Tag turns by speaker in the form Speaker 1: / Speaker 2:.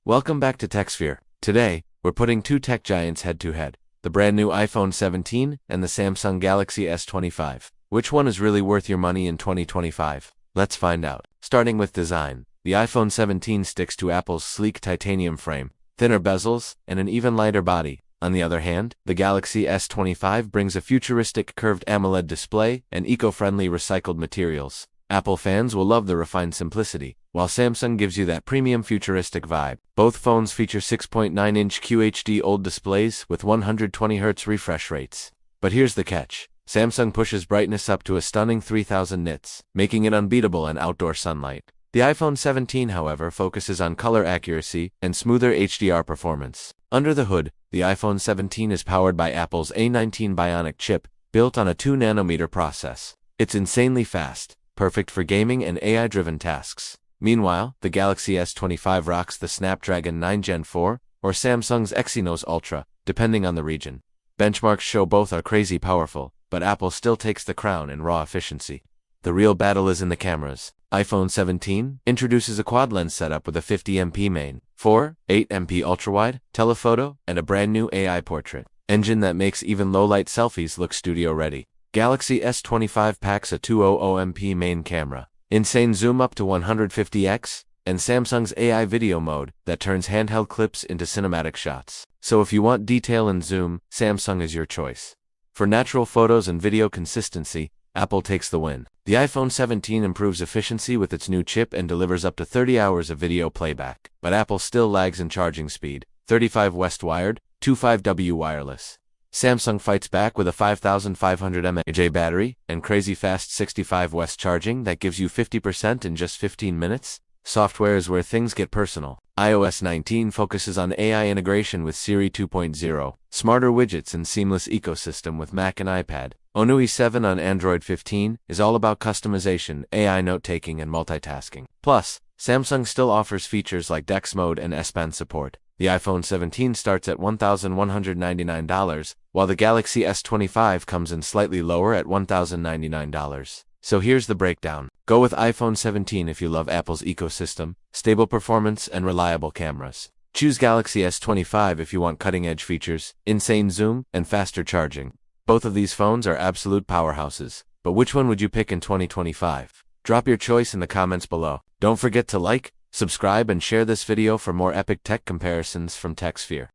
Speaker 1: Welcome back to TechSphere. Today, we're putting two tech giants head-to-head, the brand new iPhone 17 and the Samsung Galaxy S25. Which one is really worth your money in 2025? Let's find out. Starting with design, the iPhone 17 sticks to Apple's sleek titanium frame, thinner bezels, and an even lighter body. On the other hand, the Galaxy S25 brings a futuristic curved AMOLED display and eco-friendly recycled materials. Apple fans will love the refined simplicity, while Samsung gives you that premium futuristic vibe. Both phones feature 6.9-inch QHD OLED displays with 120Hz refresh rates. But here's the catch. Samsung pushes brightness up to a stunning 3000 nits, making it unbeatable in outdoor sunlight. The iPhone 17, however, focuses on color accuracy and smoother HDR performance. Under the hood, the iPhone 17 is powered by Apple's A19 Bionic chip, built on a 2nm process. It's insanely fast, perfect for gaming and AI-driven tasks. Meanwhile, the Galaxy S25 rocks the Snapdragon 9 Gen 4 or Samsung's Exynos Ultra, depending on the region. Benchmarks show both are crazy powerful, but Apple still takes the crown in raw efficiency. The real battle is in the cameras. iPhone 17 introduces a quad-lens setup with a 50MP main, 8MP ultrawide, telephoto, and a brand new AI portrait engine that makes even low-light selfies look studio-ready. Galaxy S25 packs a 200MP main camera, insane zoom up to 150x, and Samsung's AI video mode that turns handheld clips into cinematic shots. So if you want detail and zoom, Samsung is your choice. For natural photos and video consistency, Apple takes the win. The iPhone 17 improves efficiency with its new chip and delivers up to 30 hours of video playback, but Apple still lags in charging speed, 35 West wired, 25W wireless. Samsung fights back with a 5500 mAh battery and crazy fast 65 West charging that gives you 50% in just 15 minutes. Software is where things get personal. iOS 19 focuses on AI integration with Siri 2.0, smarter widgets and seamless ecosystem with Mac and iPad. Onui 7 on Android 15 is all about customization, AI note-taking, and multitasking. Plus, Samsung still offers features like DeX mode and S-Pen support. The iPhone 17 starts at $1,199, while the Galaxy S25 comes in slightly lower at $1,099. So here's the breakdown. Go with iPhone 17 if you love Apple's ecosystem, stable performance, and reliable cameras. Choose Galaxy S25 if you want cutting-edge features, insane zoom, and faster charging. Both of these phones are absolute powerhouses, but which one would you pick in 2025? Drop your choice in the comments below. Don't forget to like, subscribe, and share this video for more epic tech comparisons from TechSphere.